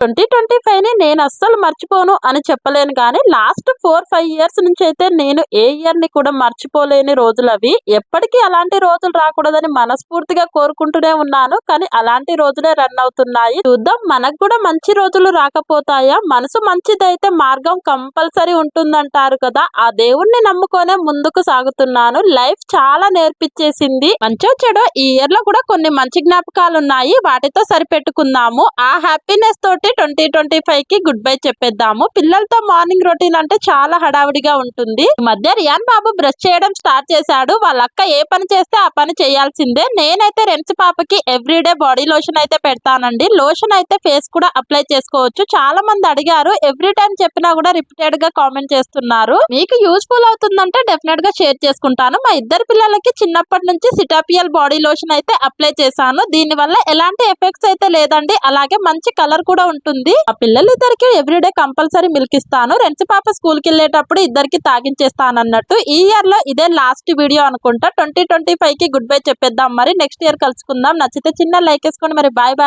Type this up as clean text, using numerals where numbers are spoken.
2025 ని నేను అస్సలు మర్చిపోను అని చెప్పలేను కానీ లాస్ట్ 4-5 ఇయర్స్ నుంచి అయితే నేను ఏ ఇయర్ ని కూడా మర్చిపోలేని రోజులు అవి. ఎప్పటికీ అలాంటి రోజులు రాకూడదని మనస్ఫూర్తిగా కోరుకుంటూనే ఉన్నాను. కానీ అలాంటి రోజులే రన్ అవుతున్నాయి. చూద్దాం, మనకు కూడా మంచి రోజులు రాకపోతాయా? మనసు మంచిదైతే మార్గం కంపల్సరీ ఉంటుందంటారు కదా, ఆ దేవుణ్ణి నమ్ముకొనే ముందుకు సాగుతున్నాను. లైఫ్ చాలా నేర్పించేసింది. మంచో చెడో ఈ ఇయర్ లో కూడా కొన్ని మంచి జ్ఞాపకాలు ఉన్నాయి, వాటితో సరిపెట్టుకుందాము. ఆ హ్యాపీనెస్ తోటి 2025 కి గుడ్ బై చెప్పేద్దాము. పిల్లలతో మార్నింగ్ రొటీన్ అంటే చాలా హడావిడిగా ఉంటుంది. ఈ మధ్య రియాన్ బాబు బ్రష్ చేయడం స్టార్ట్ చేశాడు. వాళ్ళ అక్క ఏ పని చేస్తే ఆ పని చేయాల్సిందే. నేనైతే రెమ్స్ పాపకి ఎవ్రీడే బాడీ లోషన్ అయితే పెడతానండి. లోషన్ అయితే ఫేస్ కూడా అప్లై చేసుకోవచ్చు. చాలా మంది అడిగారు, ఎవ్రీ టైం చెప్పినా కూడా రిపీటెడ్ గా కామెంట్ చేస్తున్నారు. మీకు యూస్ఫుల్ అవుతుందంటే డెఫినెట్ గా షేర్ చేసుకుంటాను. మా ఇద్దరు పిల్లలకి చిన్నప్పటి నుంచి సిటాపియల్ బాడీ లోషన్ అయితే అప్లై చేశాను. దీని వల్ల ఎలాంటి ఎఫెక్ట్స్ అయితే లేదండి. అలాగే మంచి కలర్ కూడా ఉంటుంది. ఆ పిల్లలిద్దరికి ఎవ్రీడే కంపల్సరీ మిల్క్ ఇస్తాను. రెంచి పాప స్కూల్ కి వెళ్ళేటప్పుడు ఇద్దరికి తాగించేస్తాను అన్నట్టు. ఈ ఇయర్ లో ఇదే లాస్ట్ వీడియో అనుకుంటా. 2025 కి గుడ్ బై చెప్పేద్దాం. మరి నెక్స్ట్ ఇయర్ కలుసుకుందాం. నచ్చితే చిన్న లైక్ వేసుకోండి. మరి బాయ్ బాయ్.